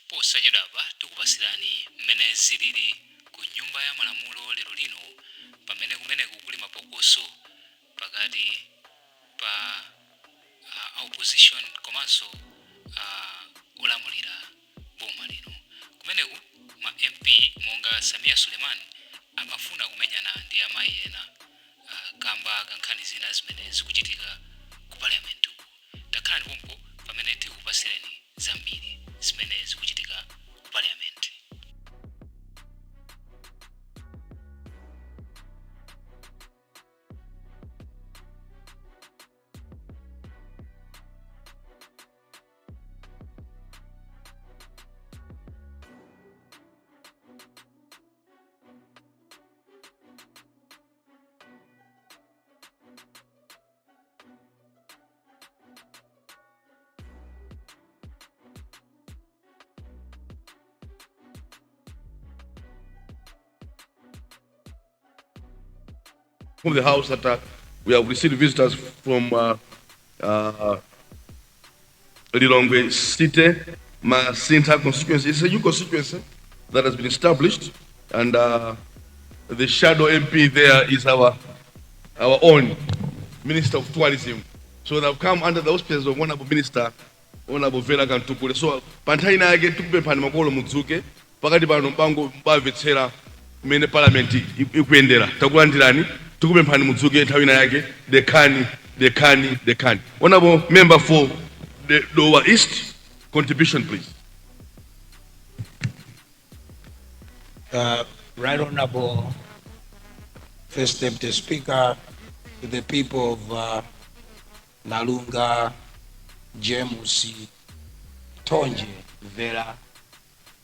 posachedwapa tikupasirani mmene zilili ku nyumba ya malamulo lero lino pamene kumeneku kuli mapokoso pakati pa opposition komanso olamulira boma lino. Kumeneku ma MP monga Samia Suleiman amafuna kumenyana ndi amayi ena kamba kankhani zina zimene zikuchitika ku parliament. Takhalani pompo pamene tikupasireni zambiri zimene zikuchitika ku parliament. From the house that we have received visitors from Lilongwe City, Masinta constituency. It's a new constituency that has been established, and the shadow MP there is our own Minister of Tourism. So they've come under the auspices of Honorable Minister, Honorable Vela Kantukule. So pantaina again tukupe pani makolo mudzuke pakati pano mpango mbavetsera mene parliament ikuendera takulandirani tukupe pani mudzuke nthawi yake the kani. Honorable member for the Lower East, contribution please. Right Honorable First Deputy Speaker, to the people of Nalunga, Jemusi, Tonje, Vera,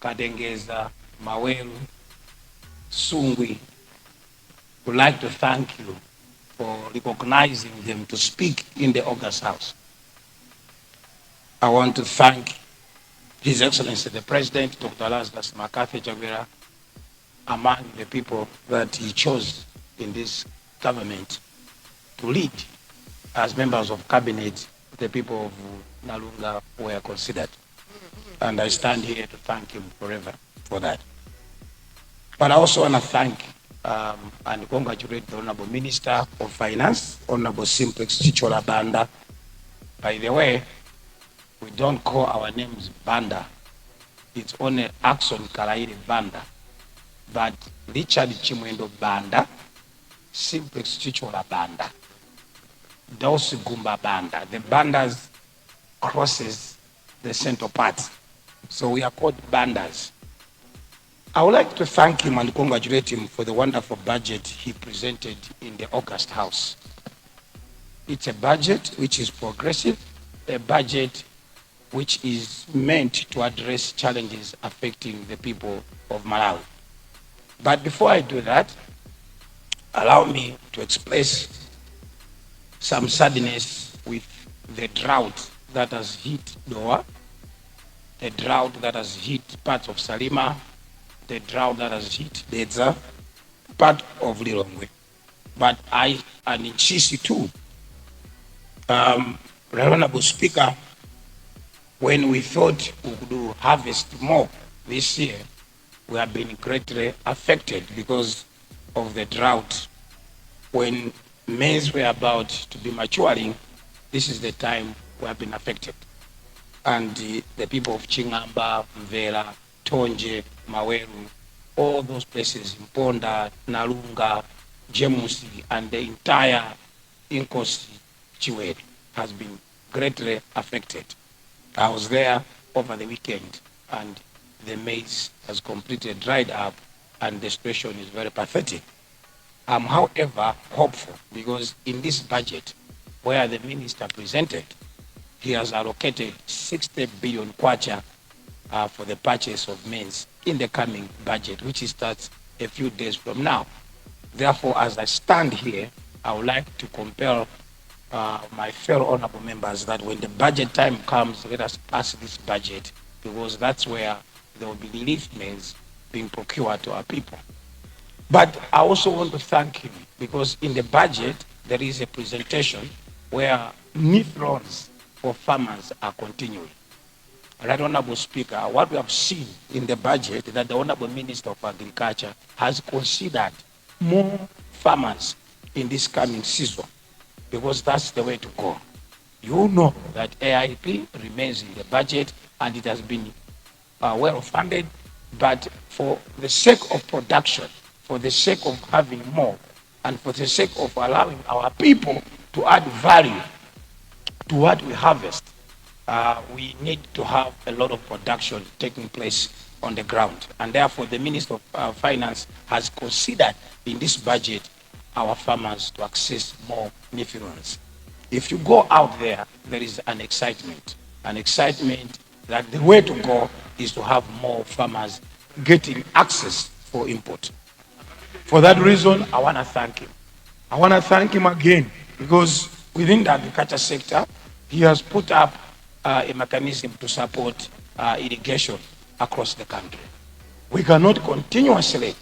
Kadengeza, Maweru, Sungwi, would like to thank you for recognizing them to speak in the August House. I want to thank His Excellency the President, Dr. Lazarus McCarthy Jagwera, among the people that he chose in this government to lead as members of cabinet. The people of Nalunga were considered, and I stand here to thank him forever for that. But I also want to thank and congratulate the Honorable Minister of Finance, Honorable Simplex Chichola Banda. By the way, we don't call our names Banda. It's only Axon Kalairi Banda. But Richard Chimwendo Banda, Simplex Chichola Banda, Dosi Gumba Banda. The bandas crosses the central part. So we are called bandas. I would like to thank him and congratulate him for the wonderful budget he presented in the August House. It's a budget which is progressive, a budget which is meant to address challenges affecting the people of Malawi. But before I do that, allow me to express some sadness with the drought that has hit Doha, the drought that has hit parts of Salima, the drought that has hit Dedza, part of Lilongwe. But I insist too, Honorable Speaker, when we thought we could harvest more this year, we have been greatly affected because of the drought. When maize were about to be maturing, this is the time we have been affected. And the people of Chingamba, Mvera, Tonje, Maweru, all those places, Mponda, Nalunga, Jemusi, and the entire Inkosi Chiweri has been greatly affected. I was there over the weekend, and the maize has completely dried up, and the situation is very pathetic. I'm, however, hopeful because in this budget, where the minister presented, he has allocated 60 billion kwacha for the purchase of maize in the coming budget, which starts a few days from now. Therefore, as I stand here, I would like to compel my fellow honorable members that when the budget time comes, let us pass this budget, because that's where there will be relief maize being procured to our people. But I also want to thank him because in the budget, there is a presentation where NIF loans for farmers are continuing. Right, Honorable Speaker, what we have seen in the budget that the Honorable Minister of Agriculture has considered more farmers in this coming season, because that's the way to go. You know that AIP remains in the budget and it has been well funded, but for the sake of production, for the sake of having more, and for the sake of allowing our people to add value to what we harvest, we need to have a lot of production taking place on the ground. And therefore, the Minister of Finance has considered in this budget our farmers to access more nutrients. If you go out there, there is an excitement that the way to go is to have more farmers getting access for import. For that reason, I want to thank him. I want to thank him again, because within the agriculture sector, he has put up a mechanism to support irrigation across the country. We cannot continuously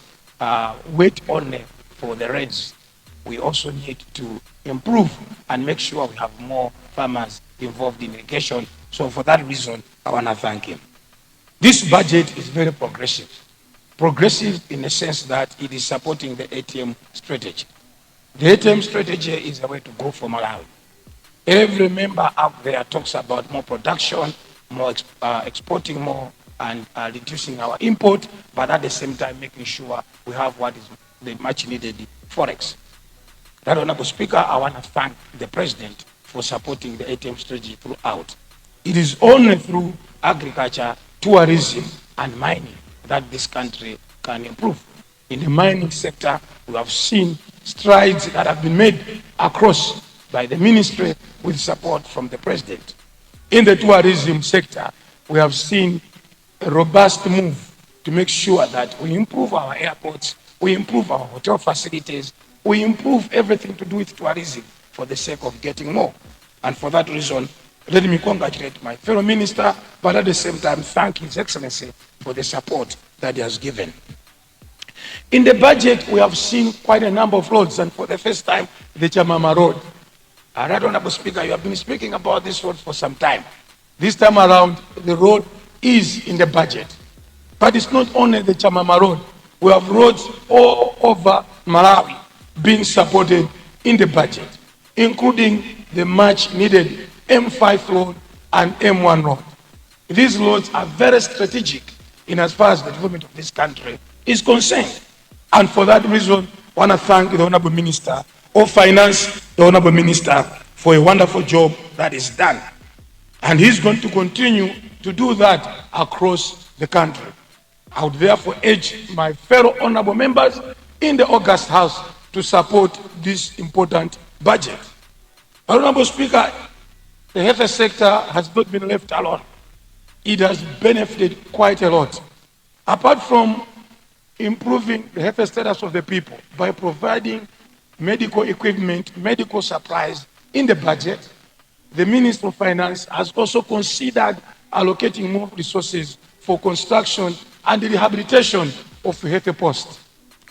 wait only for the rains. We also need to improve and make sure we have more farmers involved in irrigation. So for that reason, I want to thank him. This budget is very progressive. Progressive in the sense that it is supporting the ATM strategy. The ATM strategy is the way to go for Malawi. Every member out there talks about more production, more exporting more, and reducing our import, but at the same time making sure we have what is the much needed forex. That, Honorable Speaker, I want to thank the President for supporting the ATM strategy throughout. It is only through agriculture, tourism, and mining that this country can improve. In the mining sector, we have seen strides that have been made across by the ministry with support from the President. In the tourism sector, we have seen a robust move to make sure that we improve our airports, we improve our hotel facilities, we improve everything to do with tourism for the sake of getting more. And for that reason, let me congratulate my fellow minister, but at the same time thank His Excellency for the support that he has given. In the budget, we have seen quite a number of roads, and for the first time, the Chamama Road. Right, Honorable Speaker, you have been speaking about this road for some time. This time around, the road is in the budget. But it's not only the Chamama Road. We have roads all over Malawi being supported in the budget, including the much needed M5 road and M1 road. These roads are very strategic in as far as the development of this country is concerned. And for that reason, I want to thank the Honorable Minister of Finance, the Honorable Minister, for a wonderful job that is done. And he's going to continue to do that across the country. I would therefore urge my fellow honorable members in the August House to support this important budget. Honorable Speaker, the health sector has not been left alone. It has benefited quite a lot. Apart from improving the health status of the people by providing medical equipment, medical supplies in the budget, the Minister of Finance has also considered allocating more resources for construction and the rehabilitation of health posts.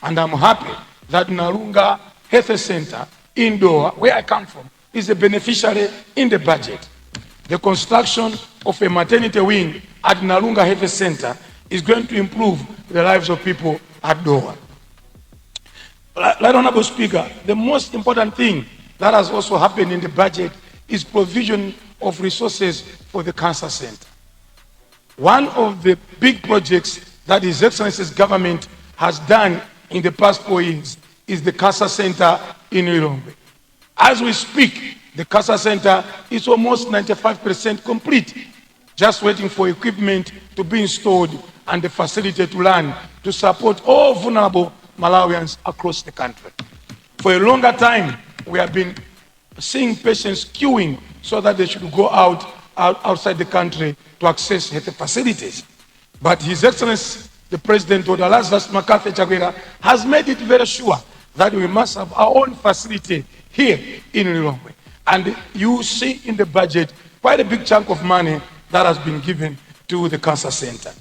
And I'm happy that Nalunga Health Center in Doha, where I come from, is a beneficiary in the budget. The construction of a maternity wing at Nalunga Health Center is going to improve the lives of people at Doha. Right, Honorable Speaker, the most important thing that has also happened in the budget is provision of resources for the cancer center. One of the big projects that His Excellency's government has done in the past 4 years is the cancer center in Lilongwe. As we speak, the cancer center is almost 95% complete, just waiting for equipment to be installed and the facility to run to support all vulnerable Malawians across the country. For a longer time, we have been seeing patients queuing so that they should go outside the country to access health facilities. But His Excellency, the President, Dr. Lazarus McCarthy Chakwera, has made it very sure that we must have our own facility here in Lilongwe. And you see in the budget quite a big chunk of money that has been given to the cancer center.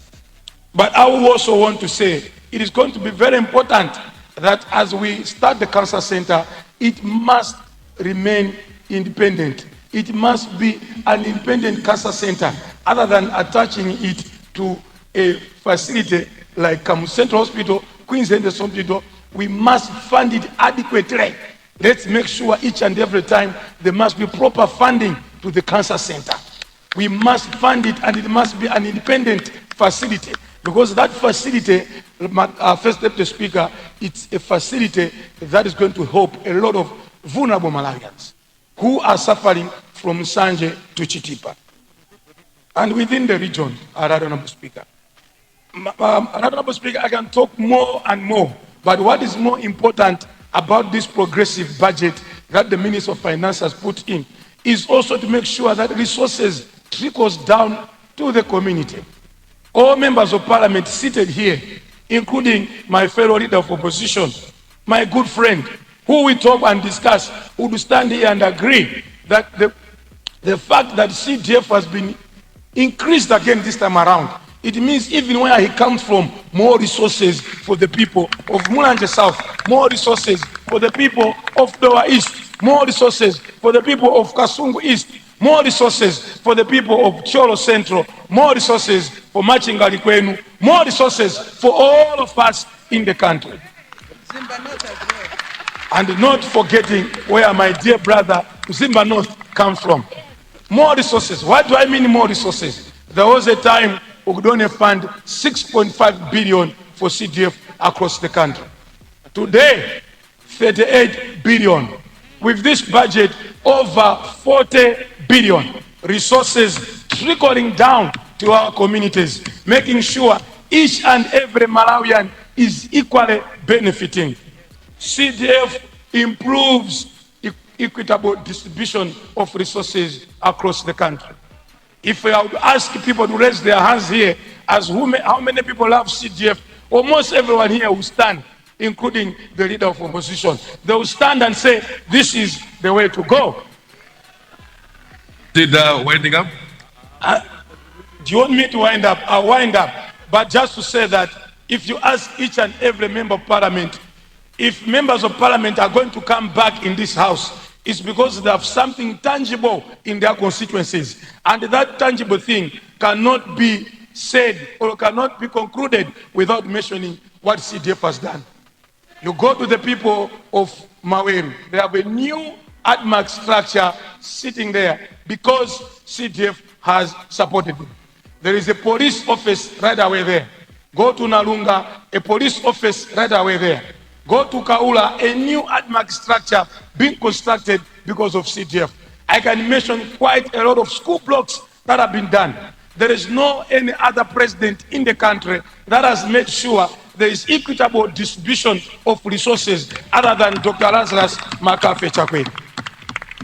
But I will also want to say it is going to be very important that as we start the cancer center, it must remain independent. It must be an independent cancer center other than attaching it to a facility like Central Hospital, Queensland Hospital, we must fund it adequately. Let's make sure each and every time there must be proper funding to the cancer center. We must fund it, and it must be an independent facility, because that facility, First Deputy Speaker, it's a facility that is going to help a lot of vulnerable Malawians who are suffering from Sanje to Chitipa. And within the region, Honorable Speaker, Honorable Speaker, I can talk more and more, but what is more important about this progressive budget that the Minister of Finance has put in is also to make sure that resources trickles down to the community. All members of parliament seated here, including my fellow leader of opposition, my good friend, who we talk and discuss, would stand here and agree that the fact that CDF has been increased again this time around, it means even where he comes from, more resources for the people of Mulanje South, more resources for the people of Doha East, more resources for the people of Kasungu East, more resources for the people of Cholo Central, more resources for Machingali Kwenu, more resources for all of us in the country. And not forgetting where my dear brother Zimba North comes from. More resources. What do I mean more resources? There was a time we could only fund 6.5 billion for CDF across the country. Today, 38 billion. With this budget, over 40 billion resources trickling down to our communities, making sure each and every Malawian is equally benefiting. CDF improves equitable distribution of resources across the country. If I would ask people to raise their hands here as how many people have CDF, almost everyone here will stand, including the leader of opposition. They will stand and say, this is the way to go. Winding up? Do you want me to wind up? I'll wind up. But just to say that if you ask each and every member of parliament, if members of parliament are going to come back in this house, it's because they have something tangible in their constituencies. And that tangible thing cannot be said or cannot be concluded without mentioning what CDF has done. You go to the people of Maweru, they have a new ADMAC structure sitting there because CDF has supported them. There is a police office right away there. Go to Nalunga, a police office right away there. Go to Kaula, a new ADMAC structure being constructed because of CDF. I can mention quite a lot of school blocks that have been done. There is no any other president in the country that has made sure there is equitable distribution of resources other than Dr. Lazarus Makafe Chakwe.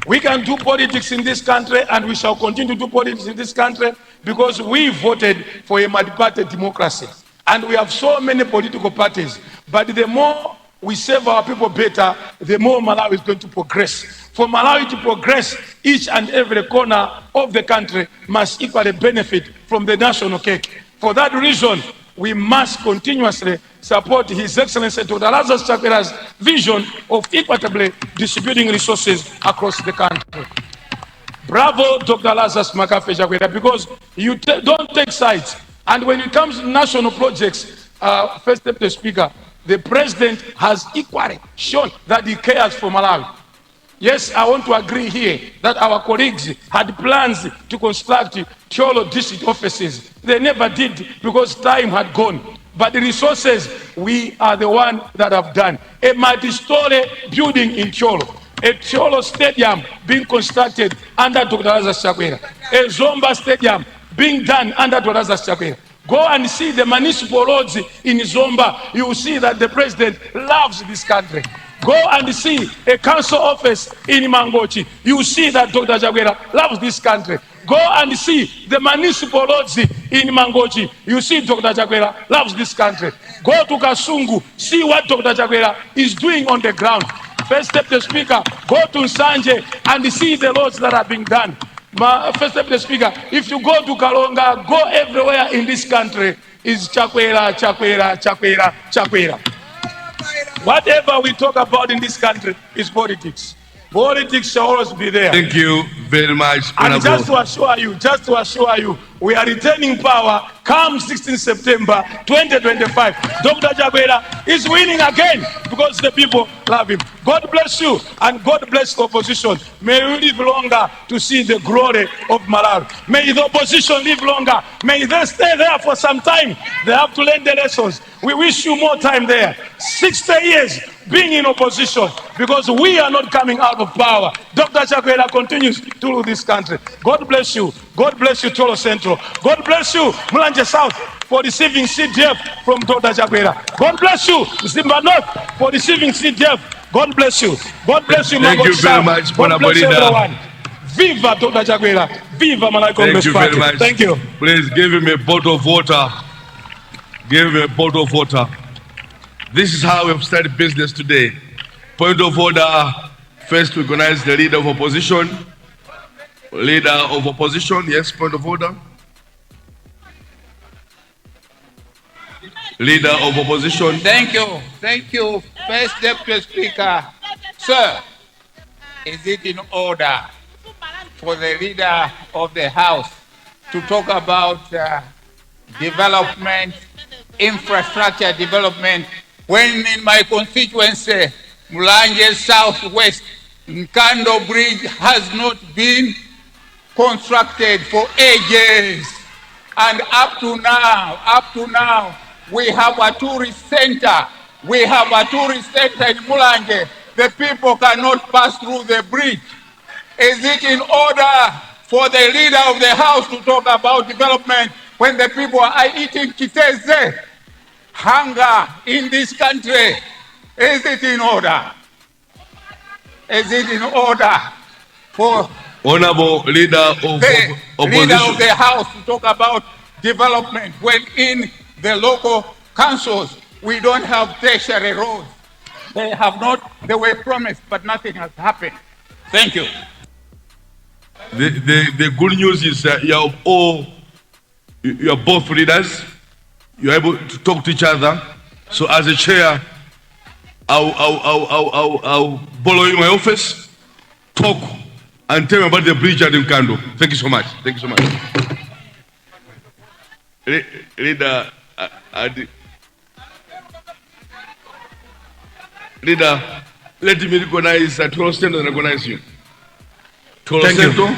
We can do politics in this country, and we shall continue to do politics in this country because we voted for a multi-party democracy. And we have so many political parties. But the more we serve our people better, the more Malawi is going to progress. For Malawi to progress, each and every corner of the country must equally benefit from the national cake. For that reason, we must continuously support His Excellency Dr. Lazarus Chakwera's vision of equitably distributing resources across the country. Bravo, Dr. Lazarus Makafe Chakwera, because you don't take sides. And when it comes to national projects, First Deputy Speaker, the President has equally shown that he cares for Malawi. Yes, I want to agree here that our colleagues had plans to construct Cholo district offices. They never did because time had gone. But the resources, we are the one that have done. A multi-story building in Cholo. A Cholo stadium being constructed under Dr. Lazarus Chakwera. A Zomba stadium being done under Dr. Lazarus Chakwera. Go and see the municipal roads in Zomba. You will see that the president loves this country. Go and see a council office in Mangochi. You will see that Dr. Chakwera loves this country. Go and see the municipal roads in Mangochi. You see Dr. Chakwera loves this country. Go to Kasungu, see what Dr. Chakwera is doing on the ground. First Deputy Speaker, go to Nsanje and see the roads that are being done. First Deputy Speaker, if you go to Kalonga, go everywhere in this country is Chakwera, Chakwera, Chakwera, Chakwera. Whatever we talk about in this country is politics. Politics shall always be there. Thank you very much, And Honorable. just to assure you, we are returning power come 16 September 2025. Dr. Jagwera is winning again because the people love him. God bless you and God bless the opposition. May we live longer to see the glory of Malawi. May the opposition live longer. May they stay there for some time. They have to learn the lessons. We wish you more time there. 60 years being in opposition because we are not coming out of power. Dr. Jagwera continues to rule this country. God bless you. God bless you, Tolo Central. God bless you, Mulanje South, for receiving CDF from Dr. Jagwera. God bless you, Zimba North, for receiving CDF. God bless you. God bless you, Thank you Magog very South. much, God bless Honorable Leader. everyone. Viva Dr. Jagwera. Viva Malawi Thank Congress you Party. very much. Thank you. Please give him a bottle of water. Give him a bottle of water. This is how we've started business today. Point of order. First, we recognize the leader of opposition. Leader of opposition, yes, point of order. Leader of opposition. Thank you, First Deputy Speaker. Sir, is it in order for the leader of the House to talk about development, infrastructure development, when in my constituency, Mulanje Southwest, Nkando Bridge has not been constructed for ages, and up to now, we have a tourist center. We have a tourist center in Mulanje. The people cannot pass through the bridge. Is it in order for the leader of the House to talk about development when the people are eating kiteze? Hunger in this country. Is it in order? Is it in order for Honorable Leader of the opposition. leader of the House to talk about development when in the local councils we don't have tertiary roads? They were promised, but nothing has happened. Thank you. The good news is that you are both leaders. You are able to talk to each other. So as a chair, I'll borrow you my office, talk, and tell me about the bridge at Nkando. Thank you so much. Thank you so much. Leader, let me recognize that Tolo Central and recognize you. Tolo Central.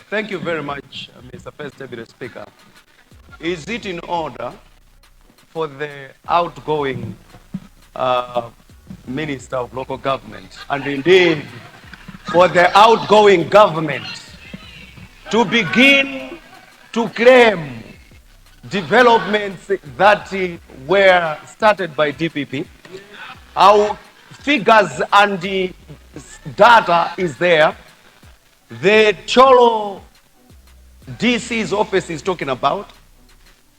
Thank you very much, Mr. First Deputy Speaker. Is it in order for the outgoing Minister of Local Government, and indeed for the outgoing government, to begin to claim developments that were started by DPP? Our figures and the data is there. The Cholo DC's office is talking about,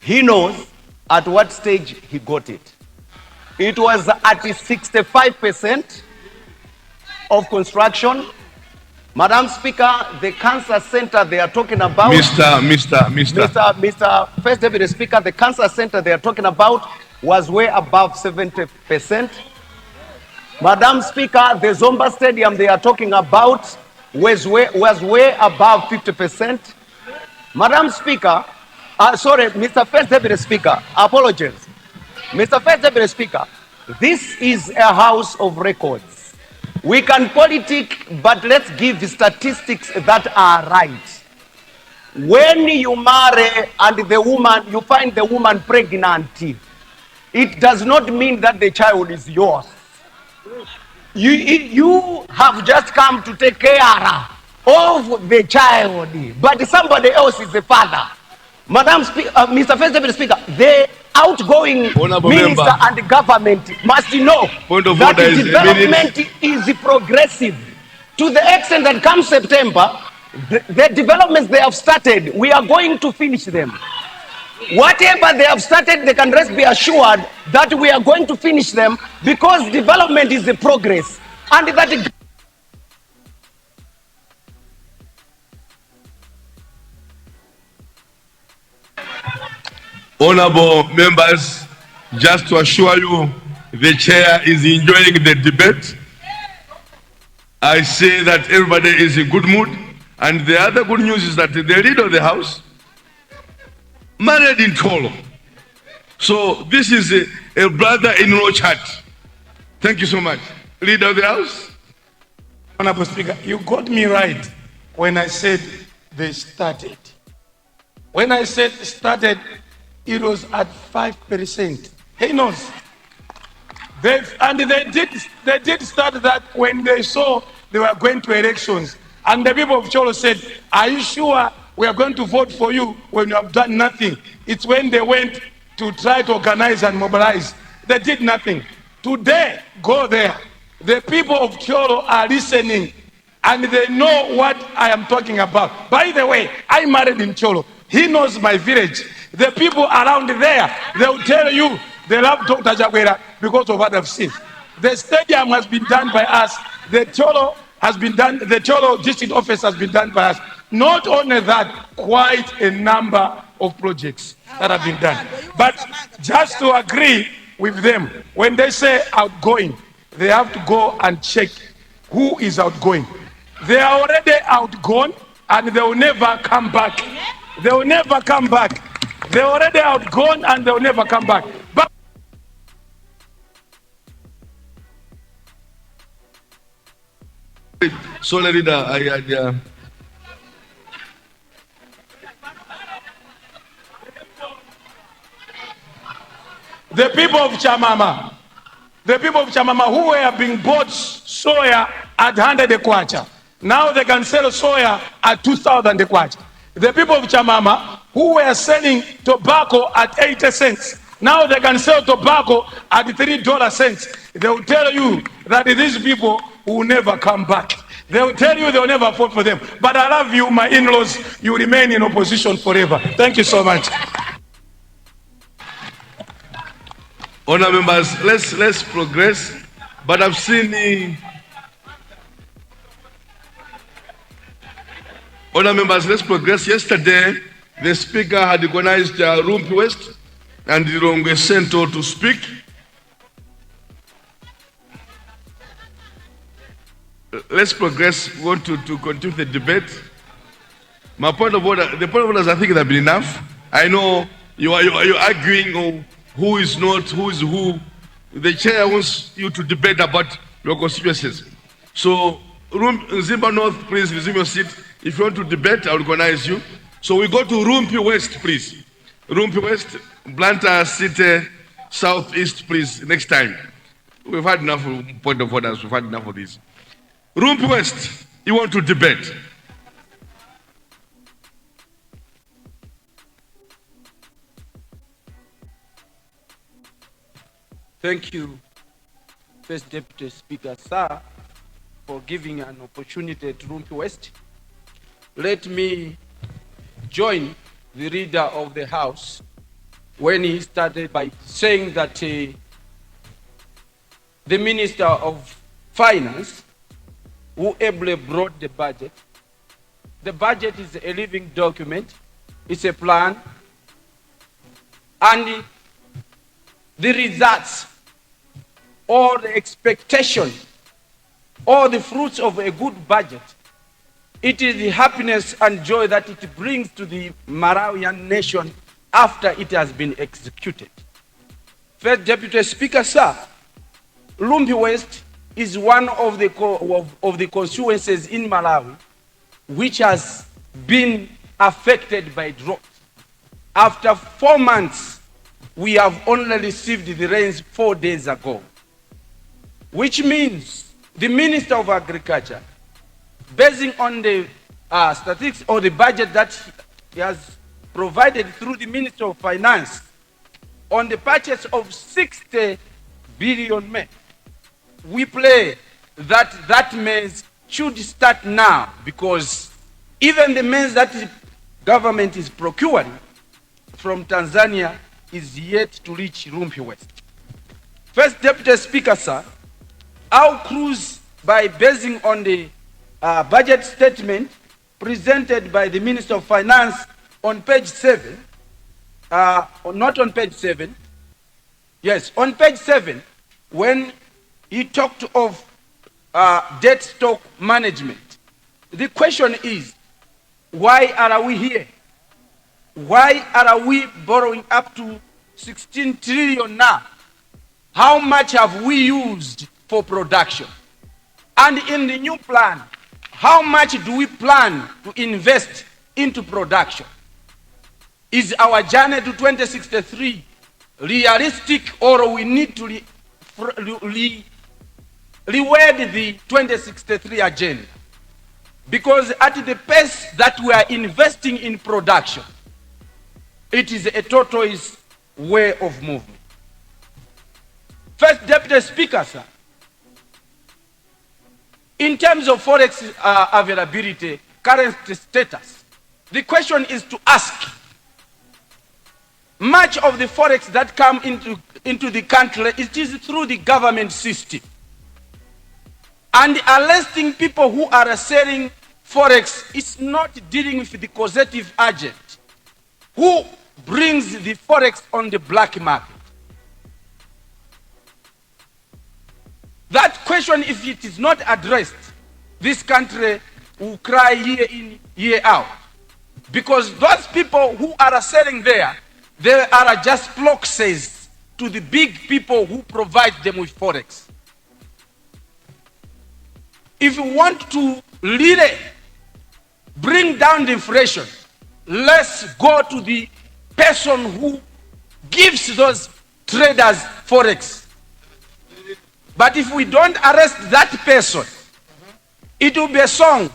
he knows at what stage he got it. It was at 65% of construction. Madam Speaker, the cancer center they are talking about. Mr. First Deputy Speaker, the cancer center they are talking about was way above 70%. Madam Speaker, the Zomba Stadium they are talking about was way above 50%. Madam Speaker, Mr. First Deputy Speaker, apologies. Mr. First Deputy Speaker, this is a house of records. We can politic, but let's give statistics that are right. When you marry and you find the woman pregnant, it does not mean that the child is yours. You have just come to take care of the child, but somebody else is the father. Mr. First Deputy Speaker, the outgoing Honorable minister member, and the government must know that development is progressive to the extent that come September, the developments they have started, we are going to finish them. Whatever they have started, they can rest be assured that we are going to finish them, because development is a progress. And that honorable members, just to assure you The chair is enjoying the debate. I say that everybody is in good mood. And the other good news is that the leader of the house married in Tolo. So this is a brother-in-law chat. Thank you so much. Leader of the house. Honorable Speaker, you got me right when I said they started. When I said started, it was at 5%. He knows. They did start that when they saw they were going to elections. And the people of Cholo said, are you sure we are going to vote for you when you have done nothing? It's when they went to try to organize and mobilize. They did nothing. Today, go there. The people of Cholo are listening and they know what I am talking about. By the way, I married in Cholo. He knows my village. The people around there, they will tell you they love Dr. Jaguera because of what I've seen. The stadium has been done by us. The Cholo has been done. The Cholo district office has been done by us. Not only that, quite a number of projects that have been done. But just to agree with them, when they say outgoing, they have to go and check who is outgoing. They are already outgone and they will never come back. They will never come back. They are already outgone and they will never come back. But so, leader, the people of Chamama who were being bought soya at 100 kwacha, now they can sell soya at 2,000 kwacha. The people of Chamama who were selling tobacco at 80 cents, now they can sell tobacco at $3. They will tell you that these people will never come back. They will tell you they will never vote for them. But I love you, my in-laws. You remain in opposition forever. Thank you so much. Honour members, let's progress. But I've seen Honour members, let's progress. Yesterday, the speaker had organized Rumpi West and Lirongwe Central to speak. Let's progress. We want to continue the debate. My point of order, the point of order is I think that been enough. I know you are arguing on who is not, who is who. The chair wants you to debate about your constituencies. So, Zimba North, please resume your seat. If you want to debate, I'll recognize you. So we go to Rumpi West, please. Rumpi West, Blantyre City, Southeast, please, next time. We've had enough point of orders, we've had enough of this. Rumpi West, you want to debate. Thank you, First Deputy Speaker, sir, for giving an opportunity to Rumpi West. Let me join the leader of the House when he started by saying that the Minister of Finance, who ably brought the budget is a living document, it's a plan, and the results or the expectation or the fruits of a good budget, it is the happiness and joy that it brings to the Malawian nation after it has been executed. First Deputy Speaker, sir, Rumpi West is one of the constituencies in Malawi which has been affected by drought. After 4 months, we have only received the rains 4 days ago, which means the Minister of Agriculture, basing on the statistics or the budget that he has provided through the Minister of Finance on the purchase of 60 billion maize, we play that maize should start now, because even the maize that the government is procuring from Tanzania is yet to reach Rumpi West. First Deputy Speaker, sir, I'll cruise by basing on the budget statement presented by the Minister of Finance on page 7, not on page 7, yes, on page 7, when he talked of debt stock management. The question is, why are we here? Why are we borrowing up to 16 trillion now? How much have we used for production? And in the new plan, how much do we plan to invest into production? Is our journey to 2063 realistic, or we need to reword the 2063 agenda? Because at the pace that we are investing in production, it is a tortoise way of movement. First Deputy Speaker, sir, in terms of forex availability, current status, the question is to ask, much of the forex that come into the country, it is through the government system. And arresting people who are selling forex is not dealing with the causative agent who brings the forex on the black market. That question, if it is not addressed, this country will cry year in, year out. Because those people who are selling there, they are just proxies to the big people who provide them with forex. If you want to really bring down the inflation, let's go to the person who gives those traders forex. But if we don't arrest that person, it will be a song.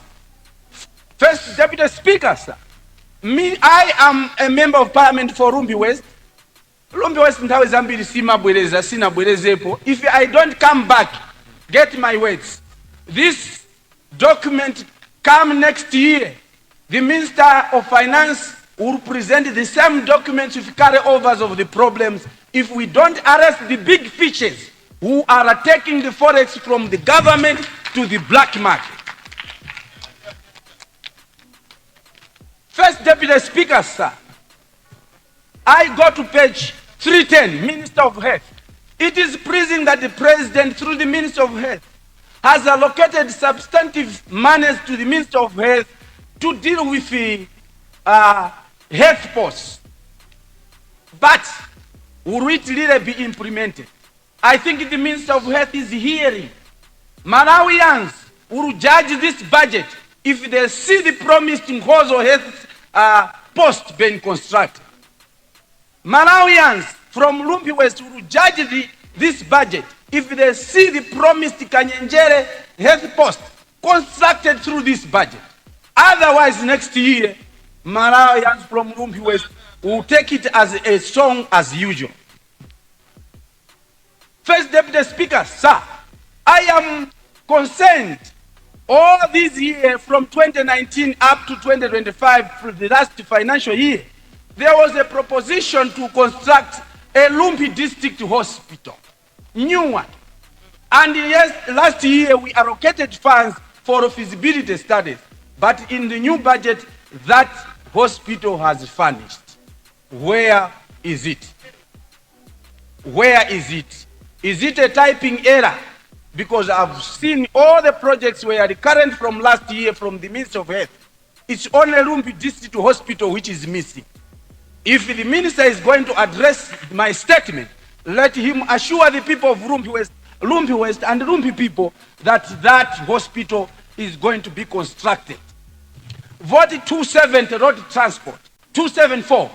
First Deputy Speaker, sir, I am a member of Parliament for Rumbi West. Rumbi West ntawe zambiri sima bwereza, sina bwerezepo. If I don't come back, get my words. This document come next year. The Minister of Finance will present the same documents with carryovers of the problems if we don't arrest the big fishes who are taking the forex from the government to the black market. First Deputy Speaker, sir, I go to page 310, Minister of Health. It is pleasing that the President, through the Minister of Health, has allocated substantive monies to the Minister of Health to deal with the health posts. But will it really be implemented? I think the Minister of Health is hearing. Malawians will judge this budget if they see the promised Ngozo health post being constructed. Malawians from Lumpi West will judge this budget if they see the promised Kanyenjere health post constructed through this budget. Otherwise, next year, Malawians from Lumpi West will take it as a song as usual. First Deputy Speaker, sir, I am concerned all these years from 2019 up to 2025, for the last financial year, there was a proposition to construct a Lumpi District Hospital, new one. And yes, last year we allocated funds for feasibility studies, but in the new budget, that hospital has vanished. Where is it? Where is it? Is it a typing error? Because I've seen all the projects were recurrent from last year from the Minister of Health. It's only Lumpi District Hospital which is missing. If the Minister is going to address my statement, let him assure the people of Lumpi West and Lumpi people that that hospital is going to be constructed. Vote 270 road transport, 274.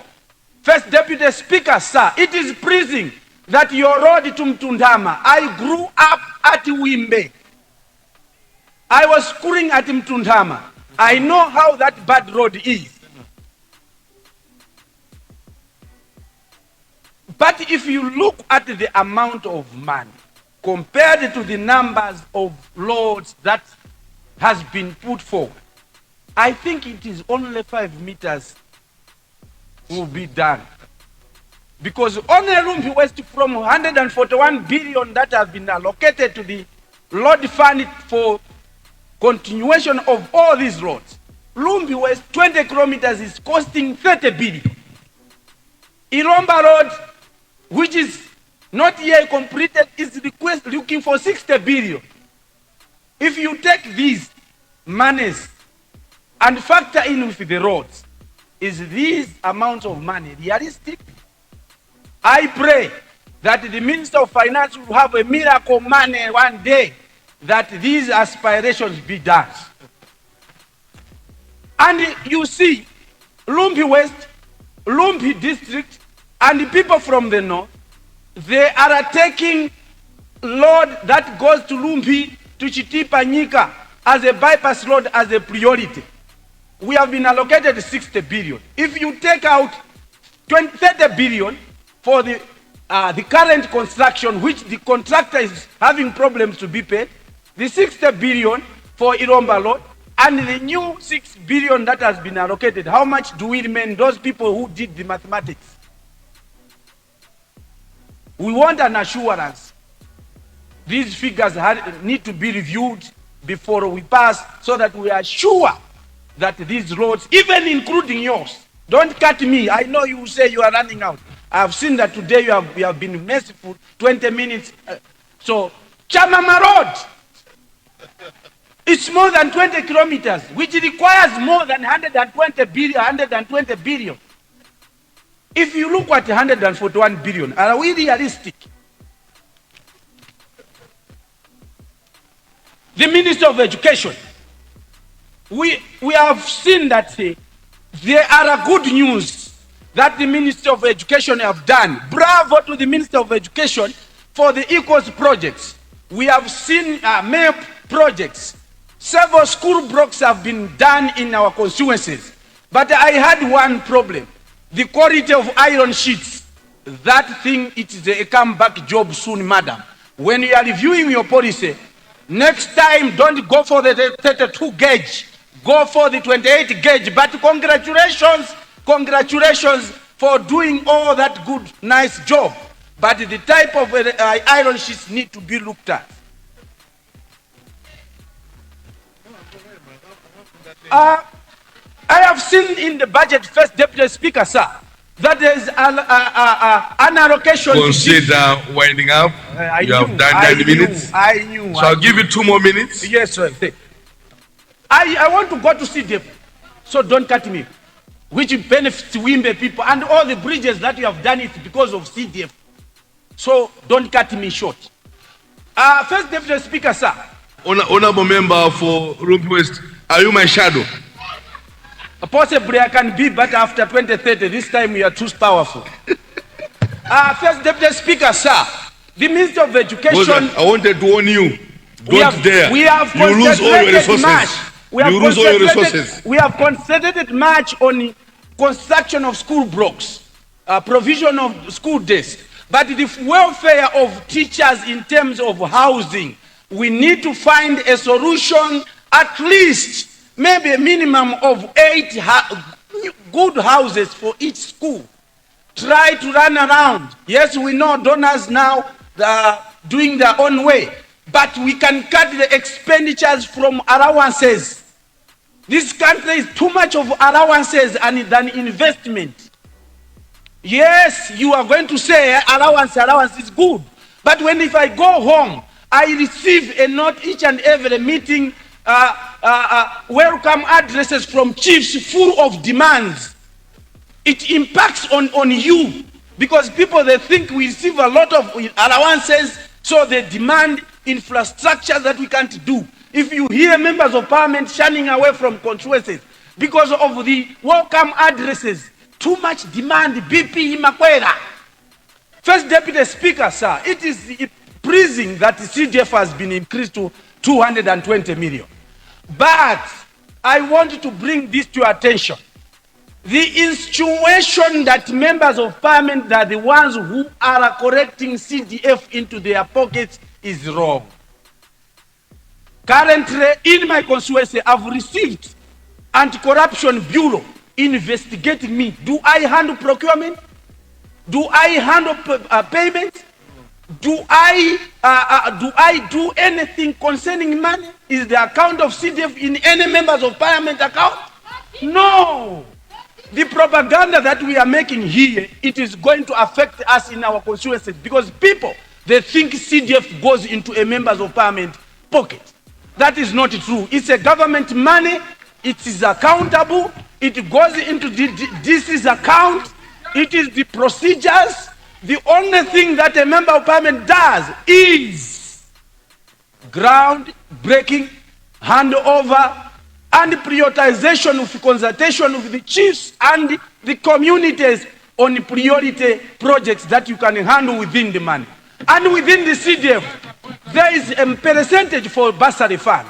First Deputy Speaker, sir, it is pleasing that your road to Mtundama, I grew up at Wimbe. I was schooling at Mtundama. I know how that bad road is. But if you look at the amount of money compared to the numbers of roads that has been put forward, I think it is only 5 meters will be done. Because only Lumpi West from 141 billion that have been allocated to the road fund for continuation of all these roads, Lumpi West 20 kilometers is costing 30 billion. Iromba Road, which is not yet completed, is looking for 60 billion. If you take these monies and factor in with the roads, is this amount of money realistic? I pray that the Minister of Finance will have a miracle money one day that these aspirations be done. And you see, Lumpi West, Lumpi District, and the people from the north, they are taking road that goes to Lumpi, to Chitipa, Nyika, as a bypass road as a priority. We have been allocated 60 billion. If you take out 30 billion for the current construction, which the contractor is having problems to be paid, the 60 billion for Iromba Road, and the new 6 billion that has been allocated, how much do we remain, those people who did the mathematics? We want an assurance. These figures need to be reviewed before we pass, so that we are sure that these roads, even including yours, don't cut me. I know you say you are running out. I have seen that today you have been merciful, 20 minutes. So, Chamama Road, it's more than 20 kilometers, which requires more than 120 billion. If you look at 141 billion, are we realistic? The Minister of Education, we have seen that there are good news that the Minister of Education have done. Bravo to the Minister of Education for the Equals projects. We have seen MAP projects. Several school blocks have been done in our constituencies. But I had one problem. The quality of iron sheets. That thing, it is a comeback job soon, madam. When you are reviewing your policy, next time don't go for the 32 gauge. Go for the 28 gauge. But congratulations for doing all that good, nice job. But the type of iron sheets need to be looked at. I have seen in the budget, First Deputy Speaker, sir, that there is an allocation. Consider winding up. You have done 9 minutes. I knew. So I'll give you 2 more minutes. Yes, sir. I want to go to CDF, so don't cut me. Which benefits Wimbe people, and all the bridges that you have done it because of CDF. So don't cut me short. First Deputy Speaker, sir. Honorable member for Lumpi West, are you my shadow? Possibly I can be, but after 2030, this time you are too powerful. First Deputy Speaker, sir, the Minister of Education. I wanted to warn you. Don't dare. We have you lose all your resources. We have concentrated much on construction of school blocks, provision of school desks, but the welfare of teachers in terms of housing, we need to find a solution, at least maybe a minimum of 8 good houses for each school. Try to run around. Yes, we know donors now are doing their own way, but we can cut the expenditures from allowances. This country is too much of allowances than investment. Yes, you are going to say allowance is good. But if I go home, I receive a note each and every meeting, welcome addresses from chiefs full of demands. It impacts on you, because people, they think we receive a lot of allowances, so they demand infrastructure that we can't do. If you hear members of parliament shunning away from constituencies because of the welcome addresses, too much demand, BP Imakwera. First Deputy Speaker, sir, it is pleasing that the CDF has been increased to 220 million. But I want to bring this to your attention. The insinuation that members of parliament are the ones who are correcting CDF into their pockets is wrong. Currently, in my constituency, I've received Anti-Corruption Bureau investigating me. Do I handle procurement? Do I handle payments? Do I do anything concerning money? Is the account of CDF in any members of parliament account? No. The propaganda that we are making here, it is going to affect us in our constituencies because people, they think CDF goes into a members of parliament pocket. That is not true. It's a government money. It is accountable. It goes into the DC's account. It is the procedures. The only thing that a member of parliament does is ground-breaking, handover, and prioritization of consultation with the chiefs and the communities on priority projects that you can handle within the money. And within the CDF, there is a percentage for bursary fund,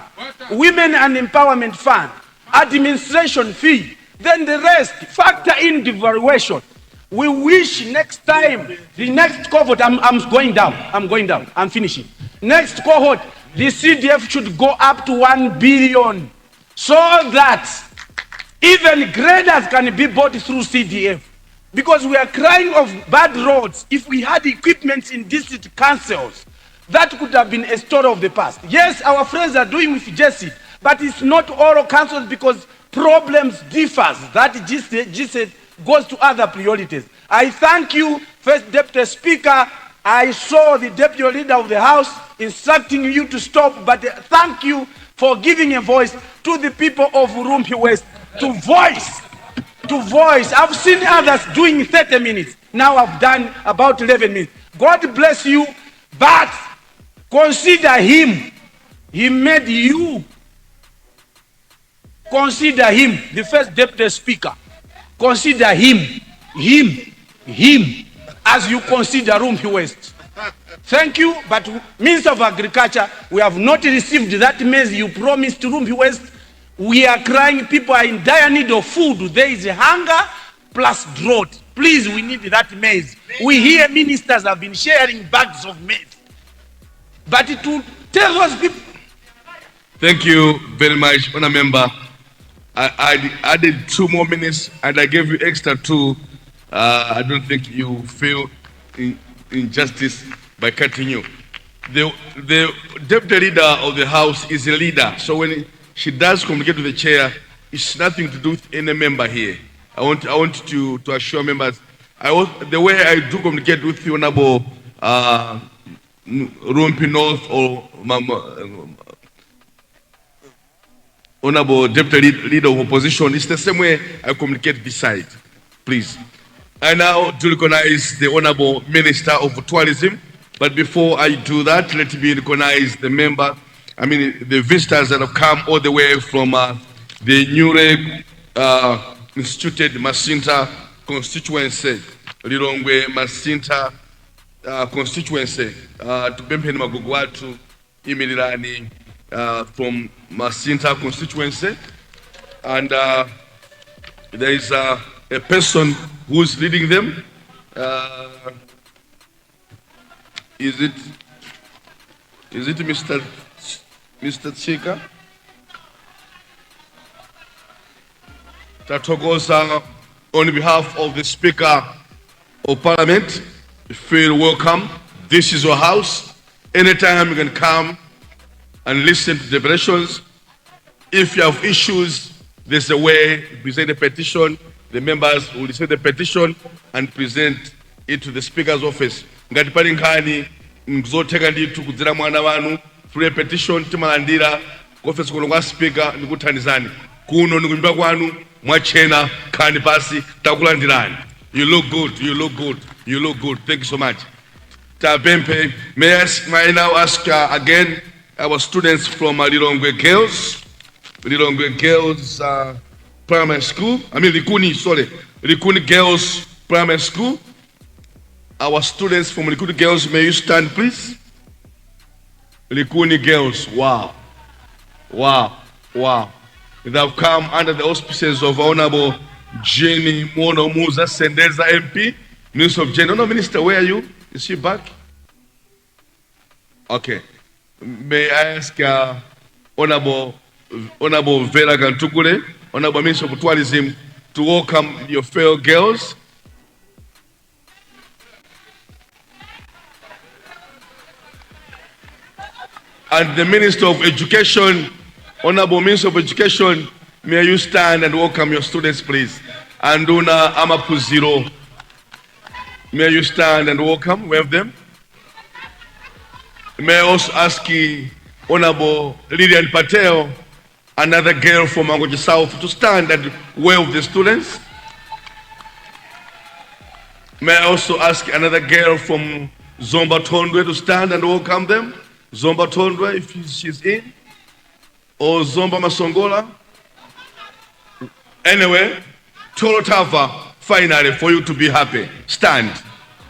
women and empowerment fund, administration fee, then the rest, factor in the valuation. We wish next time, the next cohort, I'm going down, I'm finishing. Next cohort, the CDF should go up to 1 billion. So that even graders can be bought through CDF. Because we are crying of bad roads. If we had equipment in district councils, that could have been a story of the past. Yes, our friends are doing with Jesse, but it's not all councils because problems differs. That GC goes to other priorities. I thank you, First Deputy Speaker. I saw the Deputy Leader of the House instructing you to stop, but thank you for giving a voice to the people of Urumpi West to voice. I've seen others doing 30 minutes. Now I've done about 11 minutes. God bless you, but consider him. He made you. Consider him, the First Deputy Speaker. Consider him, as you consider Urumpi West. Thank you, but Minister of Agriculture, we have not received that maize you promised to Urumpi West. We are crying, people are in dire need of food. There is hunger plus drought. Please, we need that maize. We hear ministers have been sharing bags of maize. But to tell those people... Thank you very much, Honourable Member. I added 2 more minutes and I gave you extra 2. I don't think you feel injustice by cutting you. The deputy leader of the House is a leader. So when she does communicate with the chair, it's nothing to do with any member here. I want to assure members, the way I do communicate with the Honorable Urumpi North or Honorable Deputy Leader of Opposition, it's the same way I communicate this side. Please. I now do recognize the Honorable Minister of Tourism, but before I do that, let me recognize the the visitors that have come all the way from the newly instituted Masinta constituency, Lirongwe Masinta constituency, to Bempeni Magugwatu, Imilirani from Masinta constituency, and there is a person who's leading them. Is it Mr. Chika? Tatogosa, on behalf of the Speaker of Parliament, feel welcome. This is your house. Anytime you can come and listen to deliberations. If you have issues, there's a way to present a petition. The members will receive the petition and present it to the Speaker's office. Ngati pali nkhani mzoteka nditu kudzera mwana wanu through a petition timalandira office kuno kwa Speaker ndikuthandizani. Kuno ndikunyumba kwanu mwachena khani pasi takulandirani. You look good, you look good, you look good. Thank you so much. Tabempe, may I now ask again our students from Lirongwe Girls Primary School. Likuni Girls Primary School. Our students from Likuni Girls, may you stand, please? Likuni Girls, wow. Wow, wow. They have come under the auspices of Honorable Jenny Mono Musa Sendeza MP, Minister of Gender. No, Minister, where are you? Is she back? Okay. May I ask Honorable Vera Gantukule, Honorable Minister of Tourism, to welcome your fellow girls. And the Minister of Education, Honorable Minister of Education, may you stand and welcome your students, please. Anduna Amapuziro. May you stand and welcome, wave them. May I also ask Honorable Lilian Patel, another girl from Angoja South, to stand and wave the students. May I also ask another girl from Zomba Tondwe to stand and welcome them. Zomba Tondwe, if she's in, or Zomba Masongola. Anyway, Torotava, finally, for you to be happy. Stand.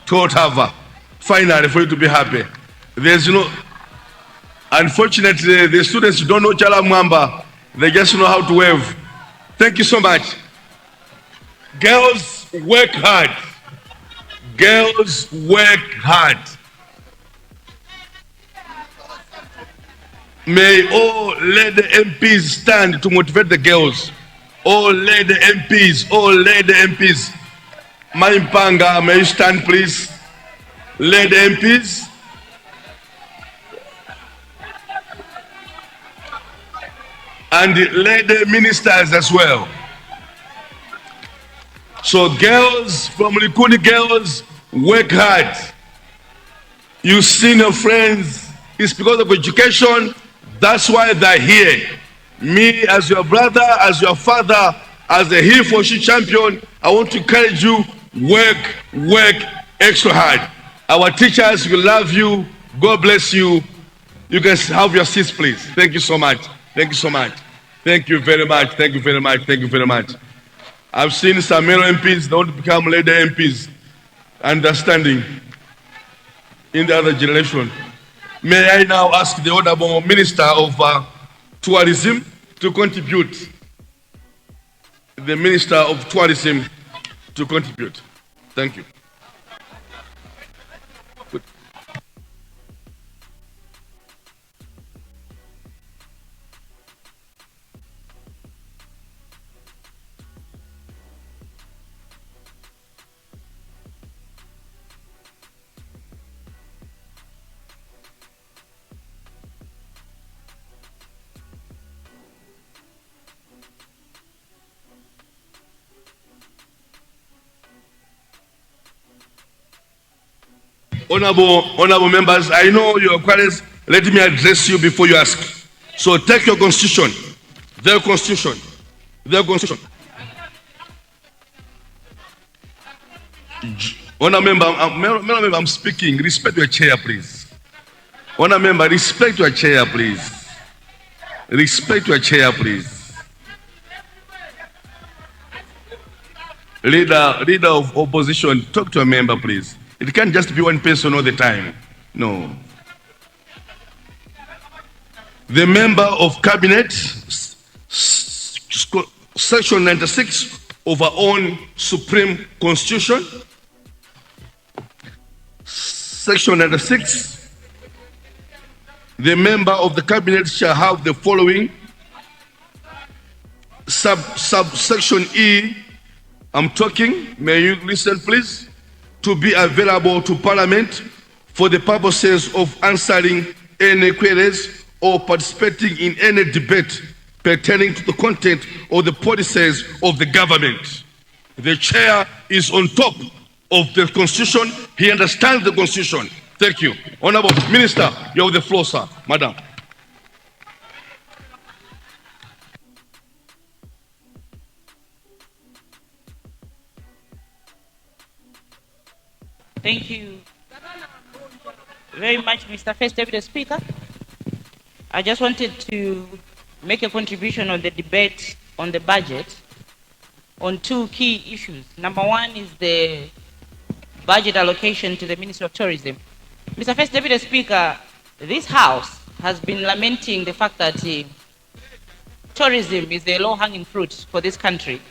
Torotava, finally, for you to be happy. There's unfortunately, the students don't know Chala Mwamba. They just know how to wave. Thank you so much. Girls, work hard. Girls, work hard. May all lady MPs stand to motivate the girls. All lady MPs, all lady MPs. My Mpaka, may you stand, please? Lady MPs. And the lady ministers as well. So girls, from Likuni girls, work hard. You see your friends, it's because of education, that's why they're here. Me, as your brother, as your father, as a he for she champion, I want to encourage you, work extra hard. Our teachers will love you. God bless you. You can have your seats, please. Thank you so much. Thank you so much. Thank you very much. Thank you very much. Thank you very much. I've seen some male MPs that want to become lady MPs, understanding in the other generation. May I now ask the Honorable Minister of Tourism to contribute. The Minister of Tourism to contribute. Thank you. Good. Honorable members, I know your queries. Let me address you before you ask. So take your constitution, their constitution, their constitution. Honorable member, I'm speaking. Respect your chair, please. Honorable member, respect your chair, please. Respect your chair, please. Leader of opposition, talk to a member, please. It can't just be one person all the time. No. The member of cabinet, section 96 of our own Supreme Constitution, section 96, the member of the cabinet shall have the following subsection E. I'm talking, may you listen please? To be available to Parliament for the purposes of answering any queries or participating in any debate pertaining to the content or the policies of the government. The chair is on top of the Constitution. He understands the Constitution. Thank you. Honorable Minister, you have the floor, sir. Madam. Thank you very much, Mr. First Deputy Speaker. I just wanted to make a contribution on the debate on the budget on two key issues. Number one is the budget allocation to the Ministry of Tourism. Mr. First Deputy Speaker, this House has been lamenting the fact that tourism is a low-hanging fruit for this country,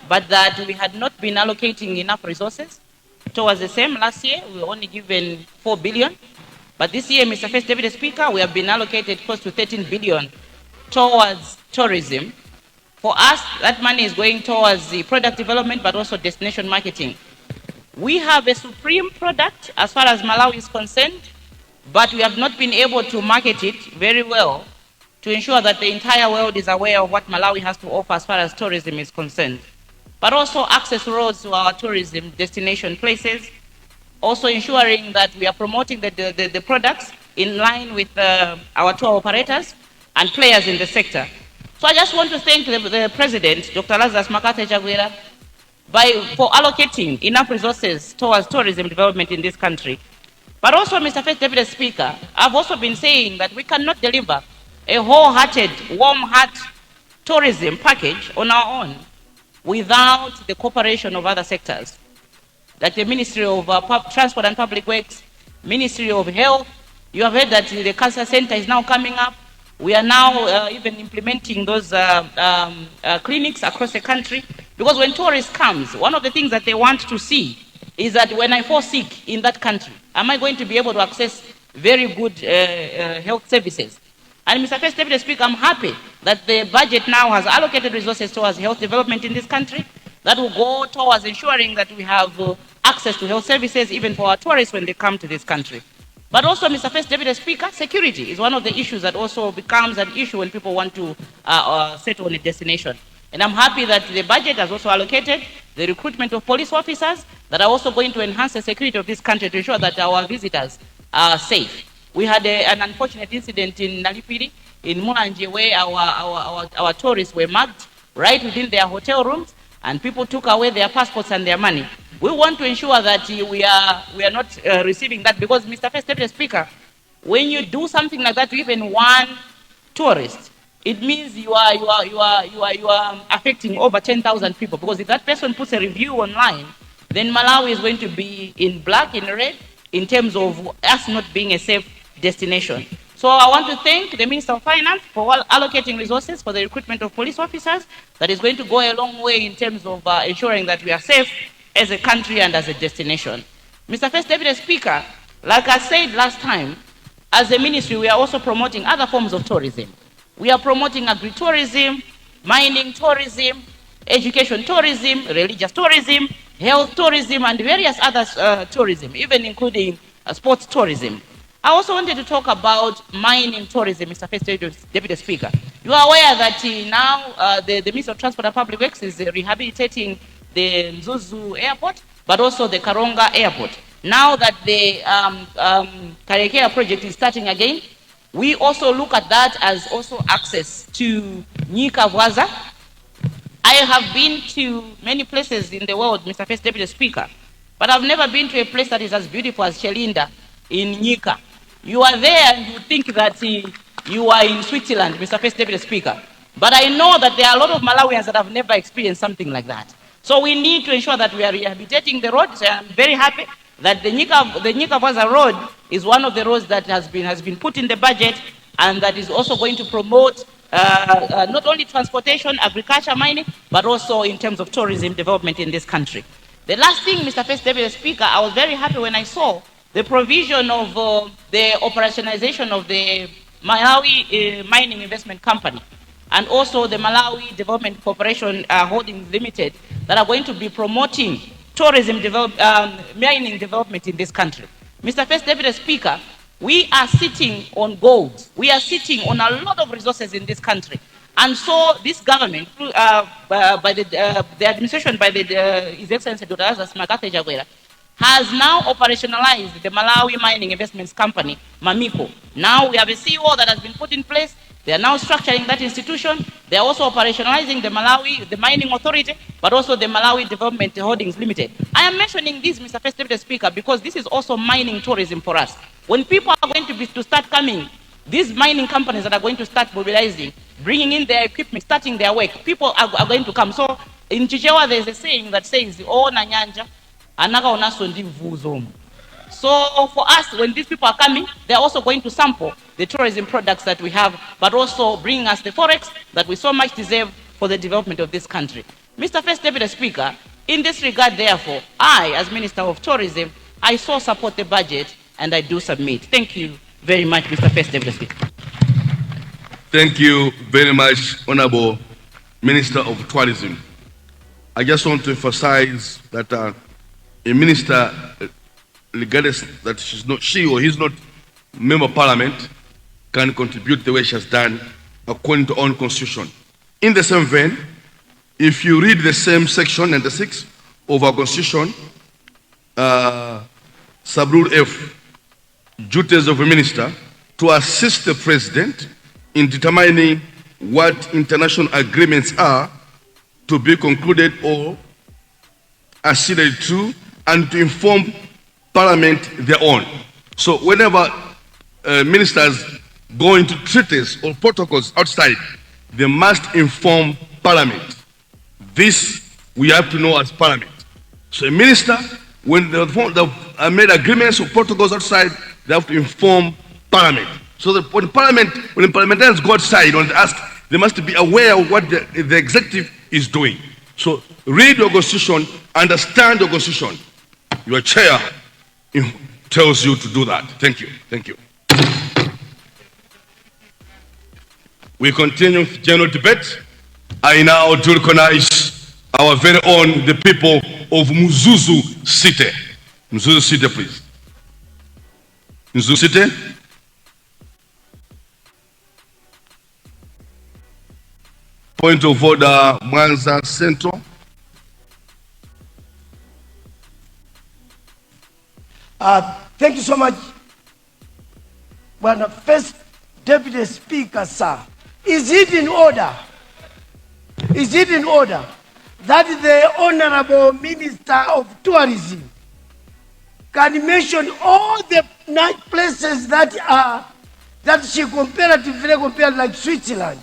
but that we had not been allocating enough resources towards the same. Last year, we were only given 4 billion. But this year, Mr. First Deputy Speaker, we have been allocated close to 13 billion towards tourism. For us, that money is going towards the product development, but also destination marketing. We have a supreme product as far as Malawi is concerned, but we have not been able to market it very well to ensure that the entire world is aware of what Malawi has to offer as far as tourism is concerned. but also access roads to our tourism destination places, also ensuring that we are promoting the products in line with our tour operators and players in the sector. So I just want to thank the President, Dr. Lazarus Makate Chagwera, for allocating enough resources towards tourism development in this country. But also, Mr. First Deputy Speaker, I've also been saying that we cannot deliver a wholehearted, warm-heart tourism package on our own without the cooperation of other sectors, like the Ministry of Transport and Public Works, Ministry of Health. You have heard that the cancer center is now coming up. We are now even implementing those clinics across the country, because when tourists comes, one of the things that they want to see is that when I fall sick in that country, am I going to be able to access very good health services? And Mr. First Deputy Speaker, I'm happy that the budget now has allocated resources towards health development in this country that will go towards ensuring that we have access to health services even for our tourists when they come to this country. But also, Mr. First Deputy Speaker, security is one of the issues that also becomes an issue when people want to settle on a destination. And I'm happy that the budget has also allocated the recruitment of police officers that are also going to enhance the security of this country to ensure that our visitors are safe. We had an unfortunate incident in Nalipiri, in Mulanje, where our tourists were mugged right within their hotel rooms, and people took away their passports and their money. We want to ensure that we are not receiving that, because, Mr. First Deputy Speaker, when you do something like that to even one tourist, it means you are affecting over 10,000 people, because if that person puts a review online, then Malawi is going to be in black, in red, in terms of us not being a safe destination. So I want to thank the Minister of Finance for allocating resources for the recruitment of police officers. That is going to go a long way in terms of ensuring that we are safe as a country and as a destination. Mr. First Deputy Speaker, like I said last time, as a ministry, we are also promoting other forms of tourism. We are promoting agri-tourism, mining tourism, education tourism, religious tourism, health tourism, and various other tourism, even including sports tourism. I also wanted to talk about mining tourism, Mr. First Deputy Speaker. You are aware that now the Minister of Transport and Public Works is rehabilitating the Mzuzu Airport, but also the Karonga Airport. Now that the Karekea project is starting again, we also look at that as also access to Nyika Bwaza. I have been to many places in the world, Mr. First Deputy Speaker, but I've never been to a place that is as beautiful as Chelinda in Nyika. You are there and you think that you are in Switzerland, Mr. First Deputy Speaker. But I know that there are a lot of Malawians that have never experienced something like that. So we need to ensure that we are rehabilitating the road. So I'm very happy that the Nyika Bwaza road is one of the roads that has been put in the budget, and that is also going to promote not only transportation, agriculture, mining, but also in terms of tourism development in this country. The last thing, Mr. First Deputy Speaker, I was very happy when I saw the provision of the operationalization of the Malawi Mining Investment Company and also the Malawi Development Corporation Holdings Limited that are going to be promoting tourism mining development in this country. Mr. First Deputy Speaker, we are sitting on gold. We are sitting on a lot of resources in this country. And so this government, by the administration by His Excellency Dr. Lazarus Makate Chagwera, has now operationalized the Malawi Mining Investments Company, MAMICO. Now we have a CEO that has been put in place. They are now structuring that institution. They are also operationalizing the Mining Authority, but also the Malawi Development Holdings Limited. I am mentioning this, Mr. First Deputy Speaker, because this is also mining tourism for us. When people are going to start coming, these mining companies that are going to start mobilizing, bringing in their equipment, starting their work, people are going to come. So in Chichewa, there's a saying that says, "Oh, Nanyanja, anaka onaso ndi vuzomu." So for us, when these people are coming, they're also going to sample the tourism products that we have, but also bringing us the forex that we so much deserve for the development of this country. Mr. First Deputy Speaker, in this regard, therefore, I, as Minister of Tourism, I so support the budget and I do submit. Thank you very much, Mr. First Deputy Speaker. Thank you very much, Honorable Minister of Tourism. I just want to emphasize that a minister, regardless that she or he's not member of parliament, can contribute the way she has done according to our own constitution. In the same vein, If you read the same section 96 of our Constitution, Subrule F, duties of a minister to assist the president in determining what international agreements are to be concluded or acceded to, and to inform Parliament thereon. So whenever ministers go into treaties or protocols outside, they must inform Parliament. This we have to know as Parliament. So a minister, when they have made agreements or protocols outside, they have to inform Parliament. So that when the parliamentarians go outside and ask, they must be aware of what the executive is doing. So read your constitution, understand your constitution. Your chair tells you to do that. Thank you. Thank you. We continue with general debate. I now do recognize our very own, the people of Mzuzu City. Mzuzu City, please. Mzuzu City. Point of order, Mwanza Central. Thank you so much. When the first Deputy Speaker, sir, is it in order? Is it in order that the Honorable Minister of Tourism can mention all the nice places that she comparatively compared, like Switzerland?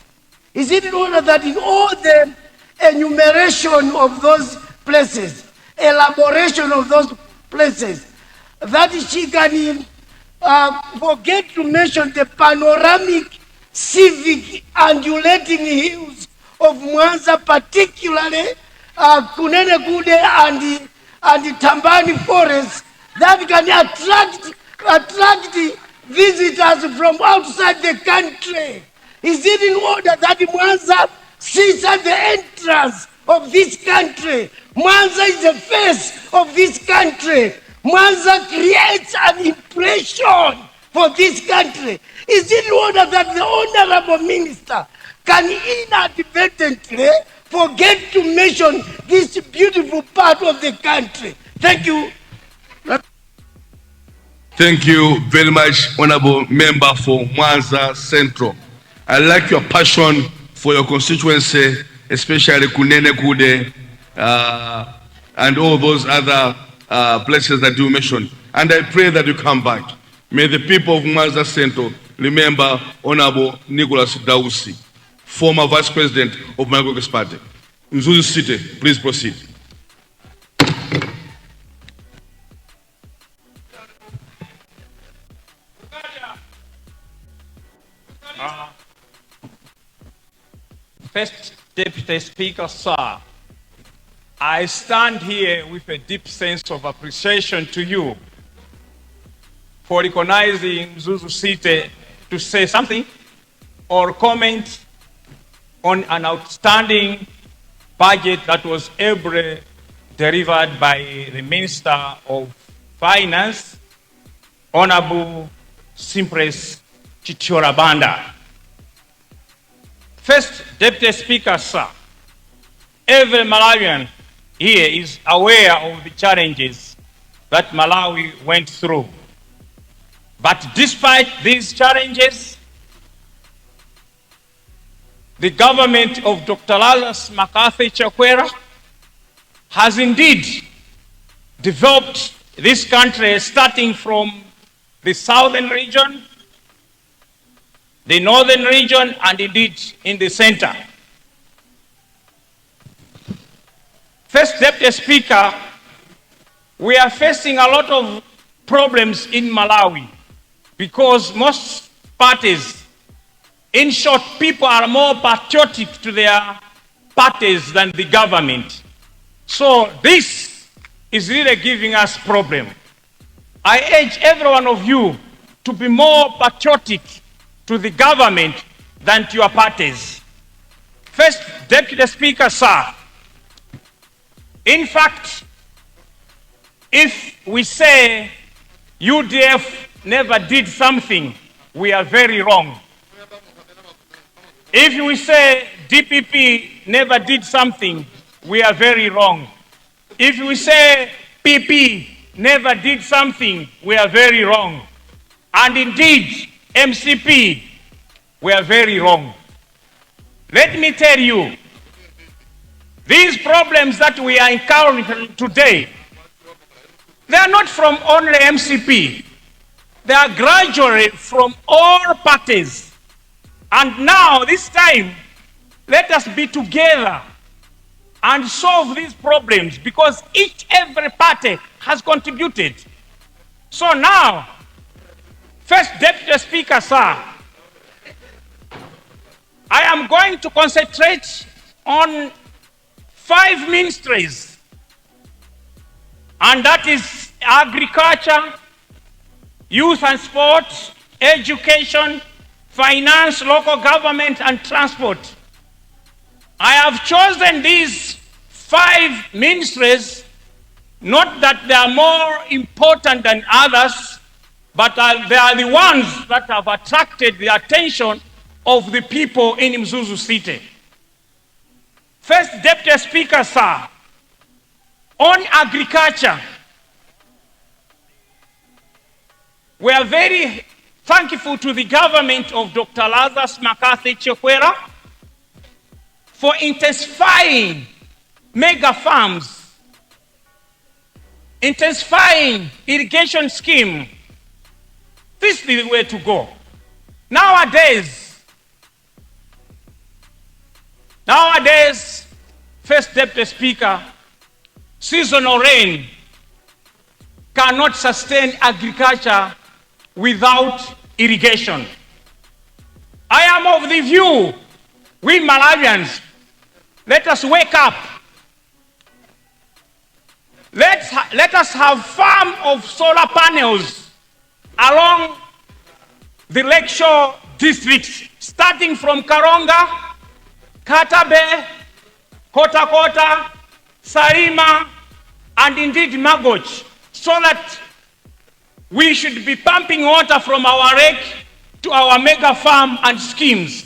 Is it in order that in all the enumeration of those places, elaboration of those places, that she can forget to mention the panoramic, civic, undulating hills of Mwanza, particularly Kunene Kude and the Tambani Forest, that can attract visitors from outside the country? Is it in order that Mwanza sits at the entrance of this country? Mwanza is the face of this country. Mwanza creates an impression for this country. Is it in order that the Honorable Minister can inadvertently forget to mention this beautiful part of the country? Thank you. Thank you very much, Honorable Member for Mwanza Central. I like your passion for your constituency, especially Kunene Kude and all those other places that you mentioned. And I pray that you come back. May the people of Mwanza Central remember Honorable Nicholas Dausi, former Vice President of my Congress Party. Mzuzu City, please proceed. First Deputy Speaker, sir, I stand here with a deep sense of appreciation to you for recognizing Mzuzu City to say something or comment on an outstanding budget that was ably delivered by the Minister of Finance, Honorable Simpress Chichorabanda. First Deputy Speaker, sir, every Malawian here is aware of the challenges that Malawi went through. But despite these challenges, the government of Dr. Lazarus McCarthy Chakwera has indeed developed this country, starting from the southern region, the northern region, and indeed in the center. First Deputy Speaker, we are facing a lot of problems in Malawi because most parties, in short, people are more patriotic to their parties than the government. So this is really giving us problem. I urge every one of you to be more patriotic to the government than to your parties. First Deputy Speaker, sir, in fact, if we say UDF never did something, we are very wrong. If we say DPP never did something, we are very wrong. If we say PP never did something, we are very wrong. And indeed, MCP, we are very wrong. Let me tell you, these problems that we are encountering today, they are not from only MCP. They are gradually from all parties. And now, this time, let us be together and solve these problems, because every party has contributed. So now, First Deputy Speaker, sir, I am going to concentrate on 5 ministries, and that is agriculture, youth and sport, education, finance, local government, and transport. I have chosen these 5 ministries, not that they are more important than others, but they are the ones that have attracted the attention of the people in Mzuzu City. First Deputy Speaker, sir, on agriculture, we are very thankful to the government of Dr. Lazarus McCarthy Chakwera for intensifying mega farms, intensifying irrigation scheme. This is the way to go. Nowadays, First Deputy Speaker, seasonal rain cannot sustain agriculture without irrigation. I am of the view, we Malawians, let us wake up. Let us have farm of solar panels along the lakeshore districts, starting from Karonga, Katabe, Kota Kota, Sarima, and indeed Magoch, so that we should be pumping water from our lake to our mega farm and schemes.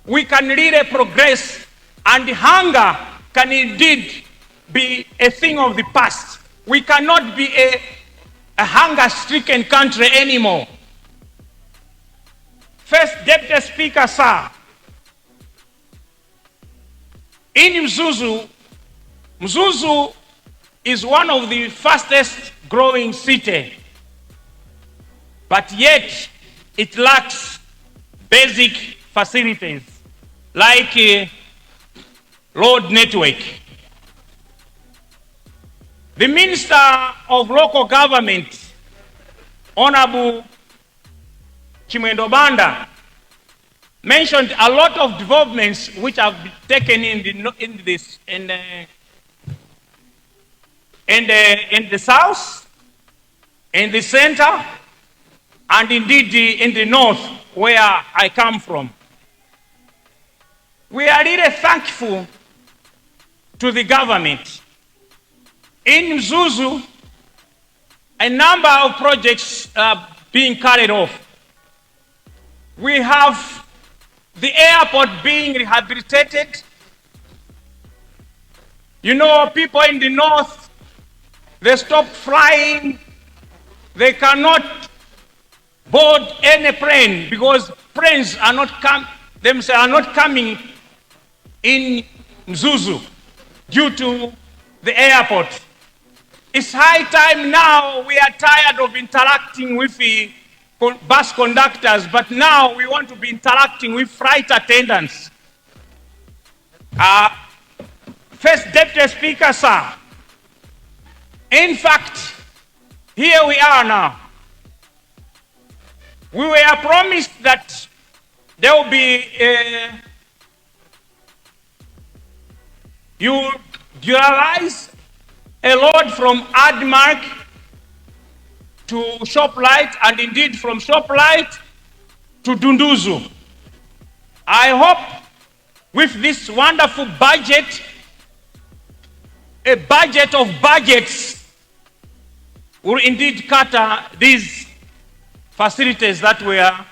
We can really progress, and hunger can indeed be a thing of the past. We cannot be a hunger-stricken country anymore. First Deputy Speaker, sir, in Mzuzu is one of the fastest growing cities, but yet it lacks basic facilities like road network. The Minister of Local Government, Honorable Chimwendo Banda, mentioned a lot of developments which have been taken in the south, in the center, and indeed in the north, where I come from. We are really thankful to the government. In Mzuzu, a number of projects are being carried off. We have the airport being rehabilitated. You know, people in the north, they stopped flying. They cannot board any plane because planes are not coming in Mzuzu due to the airport. It's high time now. We are tired of interacting with the bus conductors, but now we want to be interacting with flight attendants. First Deputy Speaker, sir, in fact, here we are now. We were promised that there will be you dualize a load from Admark to Shoplight, and indeed from Shoplight to Dunduzu. I hope with this wonderful budget, a budget of budgets, will indeed cater these facilities that we are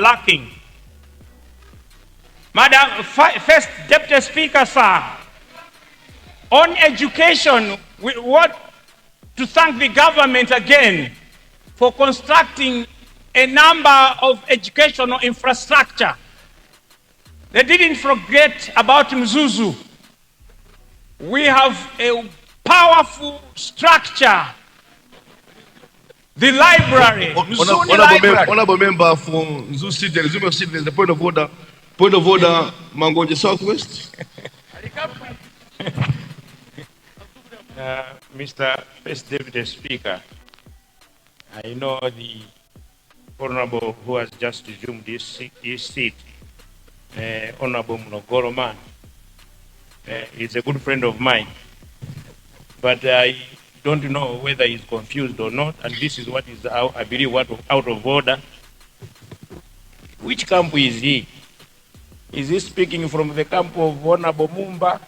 lacking. Madam First Deputy Speaker, sir, on education, we want to thank the government again for constructing a number of educational infrastructure. They didn't forget about Mzuzu. We have a powerful structure. The library. Honorable member for Mzuzu City, Zuma City, there's a point of order. Point of order, Mangonja Southwest. Mr. First Deputy Speaker, I know the Honorable who has just resumed his seat, Honorable Mnogoro Man, is a good friend of mine, but I don't know whether he's confused or not, and this is what is, I believe, out of order. Which camp is he? Is he speaking from the camp of Honorable Mumba,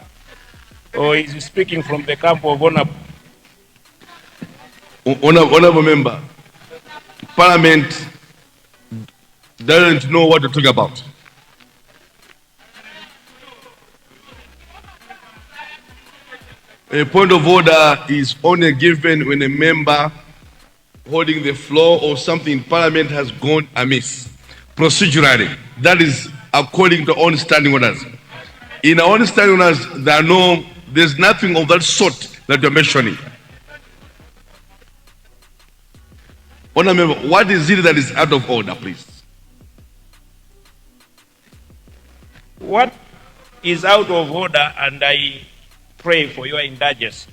or is he speaking from the camp of Honorable member, Parliament doesn't know what to talk about. A point of order is only given when a member holding the floor or something in Parliament has gone amiss. Procedurally, that is according to own standing orders. In our own standing orders, there's nothing of that sort that you're mentioning. Honorable member, what is it that is out of order, please? What is out of order, and I pray for your indulgence,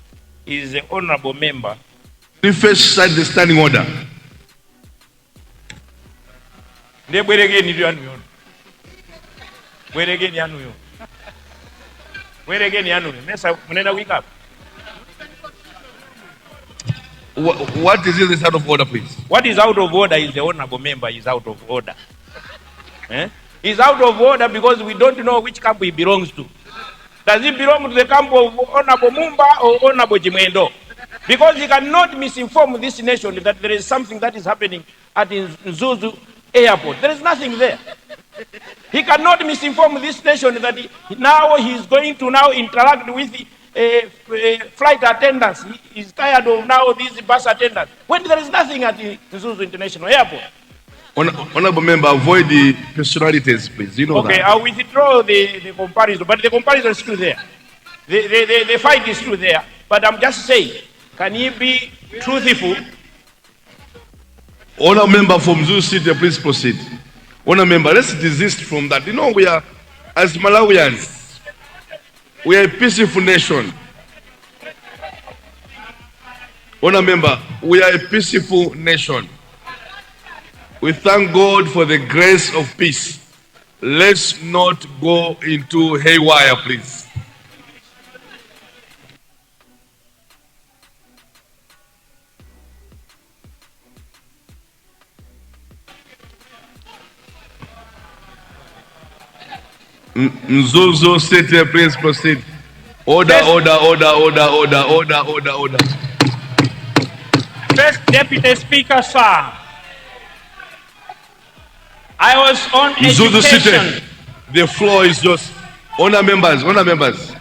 is the honorable member. The first cite the standing order. What is it that's out of order, please? What is out of order is the honorable member is out of order. He's out of order because we don't know which camp he belongs to. Does he belong to the camp of Honorable Mumba or Honorable Jimendo? Because he cannot misinform this nation that there is something that is happening at Mzuzu Airport. There is nothing there. He cannot misinform this nation that he is going to now interact with flight attendants. He is tired of now these bus attendants. When there is nothing at the Mzuzu International Airport. Honorable member, avoid the personalities, please. You know okay, that. I'll withdraw the comparison, but the comparison is still there. The fight is still there. But I'm just saying, can he be truthful? Honorable member from Mzuzu City, please proceed. Honorable member, let's desist from that. You know, we are, as Malawians, we are a peaceful nation. Honorable member, we are a peaceful nation. We thank God for the grace of peace. Let's not go into haywire, please. Mzuzu City, please proceed. Order, order. First Deputy Speaker, sir. I was on Mzuzu education. City, the floor is just honor members. Order members.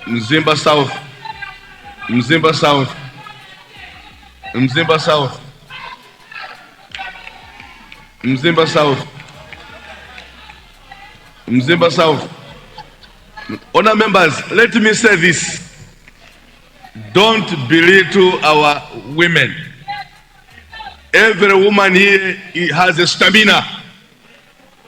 Mzimba South. Mzimba South. Mzimba South. Mzimba South. Mzimba South. Honor members, let me say this. Don't belittle our women. Every woman here has a stamina.